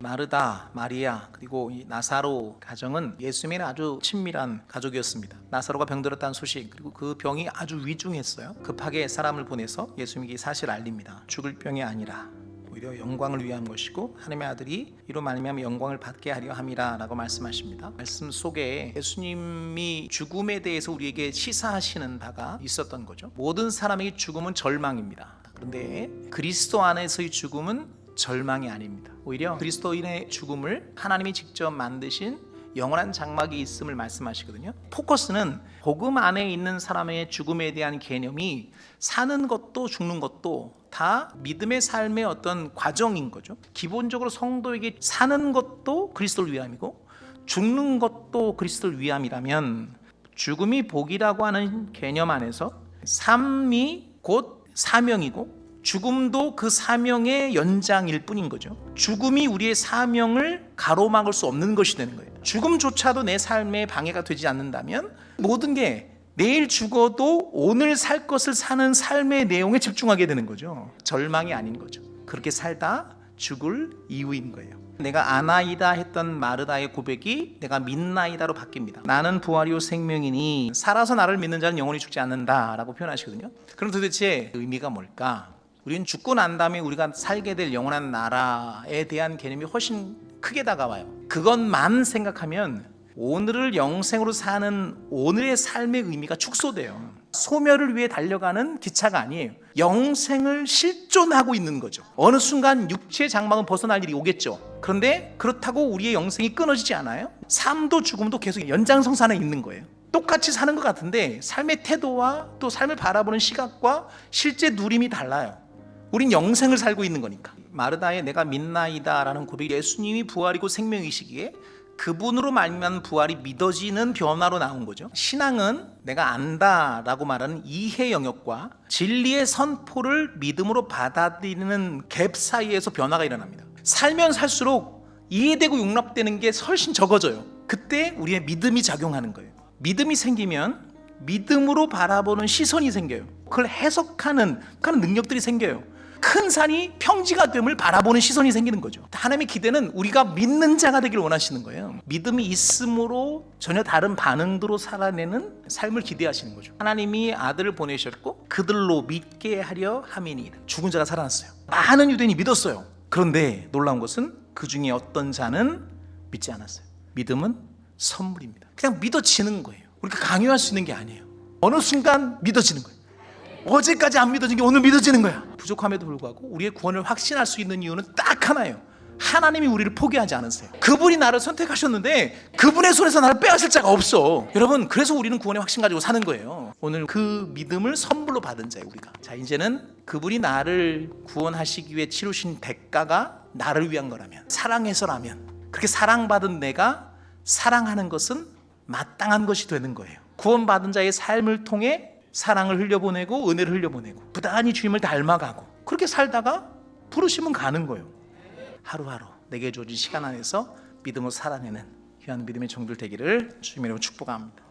마르다, 마리아 그리고 이 나사로 가정은 예수님의 아주 친밀한 가족이었습니다. 나사로가 병들었다는 소식, 그리고 그 병이 아주 위중했어요. 급하게 사람을 보내서 예수님에게 사실을 알립니다. 죽을 병이 아니라 오히려 영광을 위한 것이고 하나님의 아들이 이로 말미암아 영광을 받게 하려 함이라 라고 말씀하십니다. 말씀 속에 예수님이 죽음에 대해서 우리에게 시사하시는 바가 있었던 거죠. 모든 사람에게 죽음은 절망입니다. 그런데 그리스도 안에서의 죽음은 절망이 아닙니다. 오히려 그리스도인의 죽음을 하나님이 직접 만드신 영원한 장막이 있음을 말씀하시거든요. 포커스는 복음 안에 있는 사람의 죽음에 대한 개념이 사는 것도 죽는 것도 다 믿음의 삶의 어떤 과정인 거죠. 기본적으로 성도에게 사는 것도 그리스도를 위함이고 죽는 것도 그리스도를 위함이라면 죽음이 복이라고 하는 개념 안에서 삶이 곧 사명이고 죽음도 그 사명의 연장일 뿐인 거죠. 죽음이 우리의 사명을 가로막을 수 없는 것이 되는 거예요. 죽음조차도 내 삶에 방해가 되지 않는다면 모든 게 내일 죽어도 오늘 살 것을 사는 삶의 내용에 집중하게 되는 거죠. 절망이 아닌 거죠. 그렇게 살다 죽을 이유인 거예요. 내가 아나이다 했던 마르다의 고백이 내가 믿나이다로 바뀝니다. 나는 부활이요 생명이니 살아서 나를 믿는 자는 영원히 죽지 않는다 라고 표현하시거든요. 그럼 도대체 의미가 뭘까? 우리는 죽고 난 다음에 우리가 살게 될 영원한 나라에 대한 개념이 훨씬 크게 다가와요. 그것만 생각하면 오늘을 영생으로 사는 오늘의 삶의 의미가 축소돼요. 소멸을 위해 달려가는 기차가 아니에요. 영생을 실존하고 있는 거죠. 어느 순간 육체의 장막은 벗어날 일이 오겠죠. 그런데 그렇다고 우리의 영생이 끊어지지 않아요. 삶도 죽음도 계속 연장선상에 있는 거예요. 똑같이 사는 것 같은데 삶의 태도와 또 삶을 바라보는 시각과 실제 누림이 달라요. 우린 영생을 살고 있는 거니까. 마르다의 내가 믿나이다 라는 고백이 예수님이 부활이고 생명이시기에 그분으로 말미암은 부활이 믿어지는 변화로 나온 거죠. 신앙은 내가 안다 라고 말하는 이해 영역과 진리의 선포를 믿음으로 받아들이는 갭 사이에서 변화가 일어납니다. 살면 살수록 이해되고 용납되는 게 훨씬 적어져요. 그때 우리의 믿음이 작용하는 거예요. 믿음이 생기면 믿음으로 바라보는 시선이 생겨요. 그걸 해석하는 능력들이 생겨요. 큰 산이 평지가 됨을 바라보는 시선이 생기는 거죠. 하나님의 기대는 우리가 믿는 자가 되길 원하시는 거예요. 믿음이 있음으로 전혀 다른 반응으로 살아내는 삶을 기대하시는 거죠. 하나님이 아들을 보내셨고 그들로 믿게 하려 함이니이다. 죽은 자가 살아났어요. 많은 유대인이 믿었어요. 그런데 놀라운 것은 그 중에 어떤 자는 믿지 않았어요. 믿음은 선물입니다. 그냥 믿어지는 거예요. 우리가 강요할 수 있는 게 아니에요. 어느 순간 믿어지는 거예요. 어제까지 안 믿어진 게 오늘 믿어지는 거야. 부족함에도 불구하고 우리의 구원을 확신할 수 있는 이유는 딱 하나예요. 하나님이 우리를 포기하지 않으세요. 그분이 나를 선택하셨는데 그분의 손에서 나를 빼앗을 자가 없어. 여러분, 그래서 우리는 구원의 확신 가지고 사는 거예요. 오늘 그 믿음을 선물로 받은 자예요, 우리가. 자, 이제는 그분이 나를 구원하시기 위해 치르신 대가가 나를 위한 거라면, 사랑해서라면, 그렇게 사랑받은 내가 사랑하는 것은 마땅한 것이 되는 거예요. 구원받은 자의 삶을 통해 사랑을 흘려보내고 은혜를 흘려보내고 부단히 주님을 닮아가고 그렇게 살다가 부르시면 가는 거예요. 하루하루 내게 주어진 시간 안에서 믿음으로 살아내는 귀한 믿음의 종들 되기를 주님의 이름으로 축복합니다.